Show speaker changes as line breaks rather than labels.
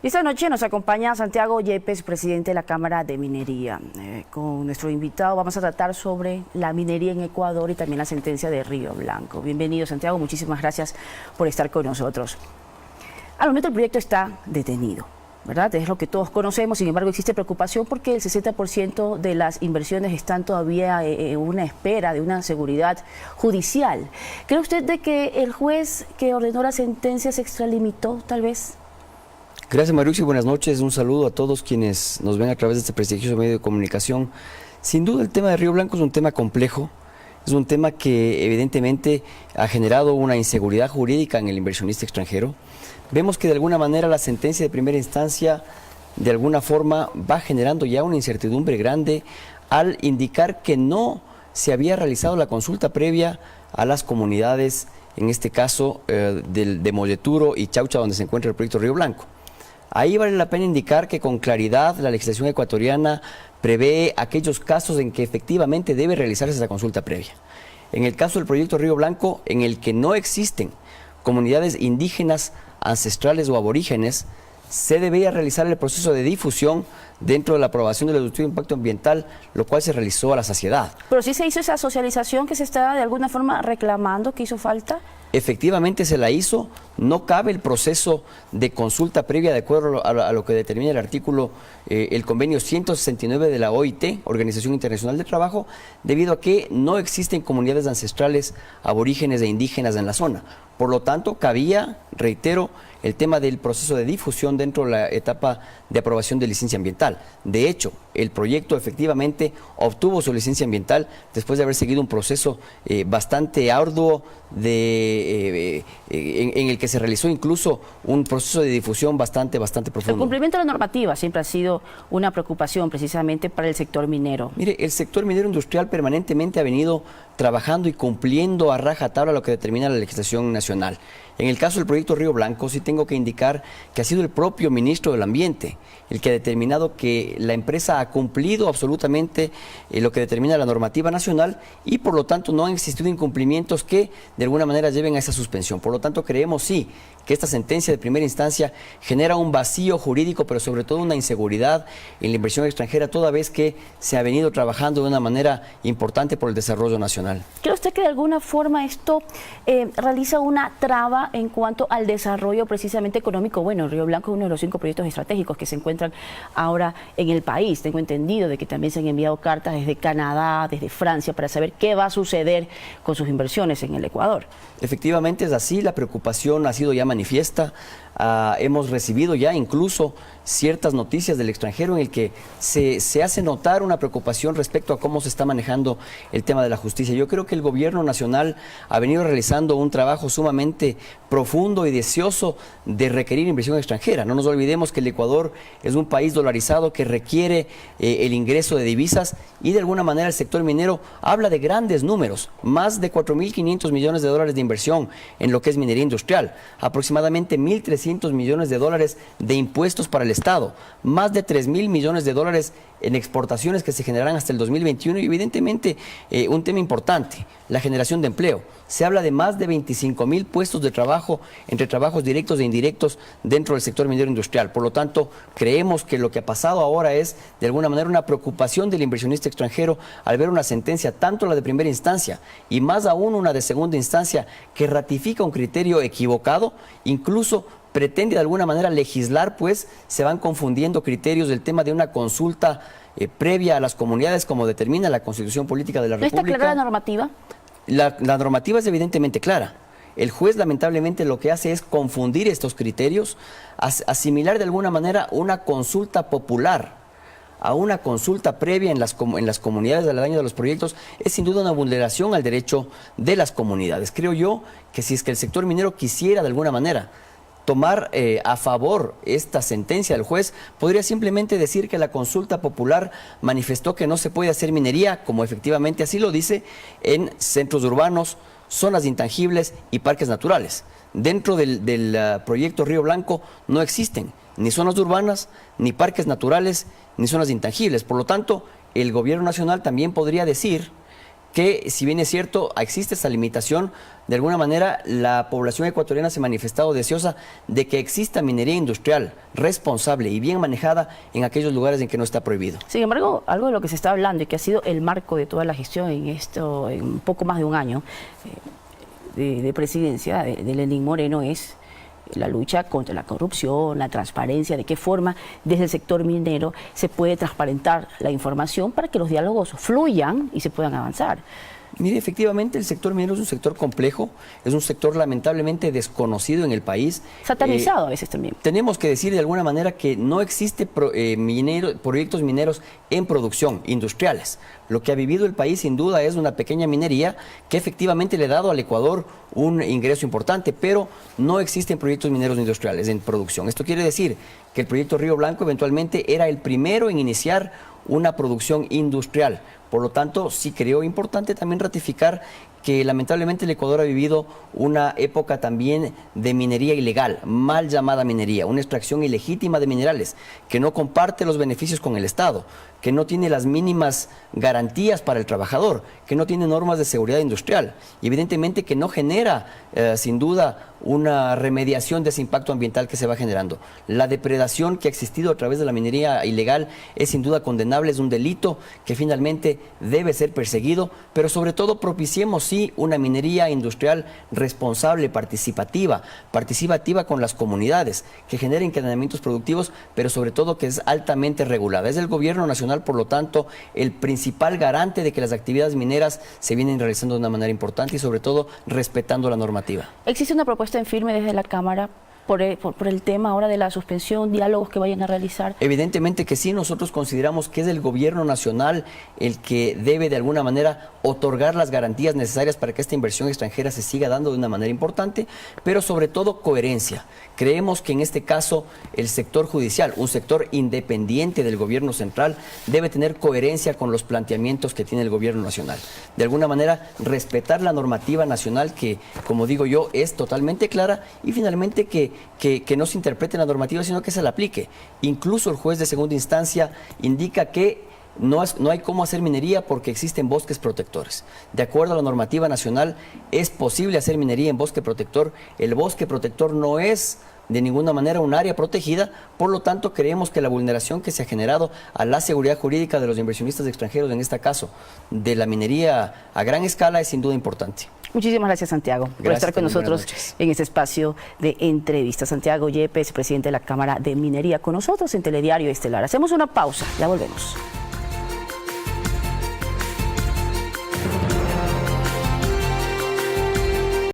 Esta noche nos acompaña Santiago Yepes, presidente de la Cámara de Minería. Con nuestro invitado vamos a tratar sobre la minería en Ecuador y también la sentencia de Río Blanco. Bienvenido, Santiago, muchísimas gracias por estar con nosotros. Al momento el proyecto está detenido, ¿verdad? Es lo que todos conocemos, sin embargo existe preocupación porque el 60% de las inversiones están todavía en una espera de una seguridad judicial. ¿Cree usted de que el juez que ordenó la sentencia se extralimitó, tal vez?
Gracias, Mariuxi, buenas noches. Un saludo a todos quienes nos ven a través de este prestigioso medio de comunicación. Sin duda el tema de Río Blanco es un tema complejo, es un tema que evidentemente ha generado una inseguridad jurídica en el inversionista extranjero. Vemos que de alguna manera la sentencia de primera instancia de alguna forma va generando ya una incertidumbre grande al indicar que no se había realizado la consulta previa a las comunidades, en este caso de Molleturo y Chaucha, donde se encuentra el proyecto Río Blanco. Ahí vale la pena indicar que con claridad la legislación ecuatoriana prevé aquellos casos en que efectivamente debe realizarse esa consulta previa. En el caso del proyecto Río Blanco, en el que no existen comunidades indígenas, ancestrales o aborígenes, se debía realizar el proceso de difusión dentro de la aprobación del estudio de impacto ambiental, lo cual se realizó a la saciedad.
Pero sí se hizo esa socialización que se está de alguna forma reclamando que hizo falta.
Efectivamente se la hizo, no cabe el proceso de consulta previa de acuerdo a lo que determina el artículo, el convenio 169 de la OIT, Organización Internacional de Trabajo, debido a que no existen comunidades ancestrales, aborígenes e indígenas en la zona. Por lo tanto, cabía, reitero, el tema del proceso de difusión dentro de la etapa de aprobación de licencia ambiental. De hecho, el proyecto efectivamente obtuvo su licencia ambiental después de haber seguido un proceso bastante arduo en el que se realizó incluso un proceso de difusión bastante profundo.
El cumplimiento de la normativa siempre ha sido una preocupación precisamente para el sector minero.
Mire, el sector minero industrial permanentemente ha venido trabajando y cumpliendo a rajatabla lo que determina la legislación nacional. En el caso del proyecto Río Blanco, sí tengo que indicar que ha sido el propio ministro del Ambiente el que ha determinado que la empresa ha cumplido absolutamente lo que determina la normativa nacional y por lo tanto no han existido incumplimientos que de alguna manera lleven a esa suspensión. Por lo tanto, creemos sí que esta sentencia de primera instancia genera un vacío jurídico, pero sobre todo una inseguridad en la inversión extranjera, toda vez que se ha venido trabajando de una manera importante por el desarrollo nacional.
¿Cree usted que de alguna forma esto realiza una traba en cuanto al desarrollo precisamente económico? Bueno, Río Blanco es uno de los 5 proyectos estratégicos que se encuentran ahora en el país. Tengo entendido de que también se han enviado cartas desde Canadá, desde Francia, para saber qué va a suceder con sus inversiones en el Ecuador.
Efectivamente es así, la preocupación ha sido ya manifiesta. Hemos recibido ya incluso ciertas noticias del extranjero en el que se hace notar una preocupación respecto a cómo se está manejando el tema de la justicia. Yo creo que el gobierno nacional ha venido realizando un trabajo sumamente profundo y deseoso de requerir inversión extranjera. No nos olvidemos que el Ecuador es un país dolarizado que requiere el ingreso de divisas y de alguna manera el sector minero habla de grandes números, más de 4.500 millones de dólares de inversión en lo que es minería industrial, aproximadamente 1.300 millones de dólares de impuestos para el Estado, más de 3.000 millones de dólares en exportaciones que se generarán hasta el 2021 y evidentemente un tema importante, la generación de empleo. Se habla de más de 25.000 puestos de trabajo entre trabajos directos e indirectos dentro del sector minero industrial. Por lo tanto, creemos que lo que ha pasado ahora es de alguna manera una preocupación del inversionista extranjero al ver una sentencia, tanto la de primera instancia y más aún una de segunda instancia que ratifica un criterio equivocado, incluso pretende de alguna manera legislar, pues se van confundiendo criterios del tema de una consulta previa a las comunidades como determina la Constitución Política de la República.
¿No está clara la normativa?
La normativa es evidentemente clara. El juez lamentablemente lo que hace es confundir estos criterios, asimilar de alguna manera una consulta popular a una consulta previa en las comunidades aledañas de los proyectos es sin duda una vulneración al derecho de las comunidades. Creo yo que si es que el sector minero quisiera de alguna manera tomar a favor esta sentencia del juez, podría simplemente decir que la consulta popular manifestó que no se puede hacer minería, como efectivamente así lo dice, en centros urbanos, zonas intangibles y parques naturales. Dentro del proyecto Río Blanco no existen ni zonas urbanas, ni parques naturales, ni zonas intangibles. Por lo tanto, el gobierno nacional también podría decir que, si bien es cierto, existe esa limitación, de alguna manera la población ecuatoriana se ha manifestado deseosa de que exista minería industrial responsable y bien manejada en aquellos lugares en que no está prohibido.
Sin embargo, algo de lo que se está hablando y que ha sido el marco de toda la gestión en un poco más de un año de presidencia de Lenín Moreno es la lucha contra la corrupción, la transparencia, de qué forma desde el sector minero se puede transparentar la información para que los diálogos fluyan y se puedan avanzar.
Mire, efectivamente el sector minero es un sector complejo, es un sector lamentablemente desconocido en el país.
Satanizado a veces también.
Tenemos que decir de alguna manera que no existe proyectos mineros en producción, industriales. Lo que ha vivido el país sin duda es una pequeña minería que efectivamente le ha dado al Ecuador un ingreso importante, pero no existen proyectos mineros industriales en producción. Esto quiere decir que el proyecto Río Blanco eventualmente era el primero en iniciar una producción industrial. Por lo tanto, sí creo importante también ratificar que lamentablemente el Ecuador ha vivido una época también de minería ilegal, mal llamada minería, una extracción ilegítima de minerales, que no comparte los beneficios con el Estado, que no tiene las mínimas garantías para el trabajador, que no tiene normas de seguridad industrial y evidentemente que no genera sin duda una remediación de ese impacto ambiental que se va generando. La depredación que ha existido a través de la minería ilegal es sin duda condenable, es un delito que finalmente debe ser perseguido, pero sobre todo propiciemos sí una minería industrial responsable, participativa con las comunidades, que genere encadenamientos productivos, pero sobre todo que es altamente regulada. Es el gobierno nacional, por lo tanto, el principal garante de que las actividades mineras se vienen realizando de una manera importante y sobre todo respetando la normativa.
¿Existe una propuesta en firme desde la Cámara por el tema ahora de la suspensión, diálogos que vayan a realizar?
Evidentemente que sí, nosotros consideramos que es el gobierno nacional el que debe de alguna manera otorgar las garantías necesarias para que esta inversión extranjera se siga dando de una manera importante, pero sobre todo coherencia. Creemos que en este caso el sector judicial, un sector independiente del gobierno central, debe tener coherencia con los planteamientos que tiene el gobierno nacional. De alguna manera respetar la normativa nacional que, como digo yo, es totalmente clara y finalmente que no se interprete la normativa, sino que se la aplique. Incluso el juez de segunda instancia indica que no hay cómo hacer minería porque existen bosques protectores. De acuerdo a la normativa nacional, es posible hacer minería en bosque protector. El bosque protector no es de ninguna manera un área protegida, por lo tanto creemos que la vulneración que se ha generado a la seguridad jurídica de los inversionistas extranjeros, en este caso de la minería a gran escala, es sin duda importante.
Muchísimas gracias, Santiago, por estar con nosotros en este espacio de entrevista. Santiago Yepes, presidente de la Cámara de Minería, con nosotros en Telediario Estelar. Hacemos una pausa, ya volvemos.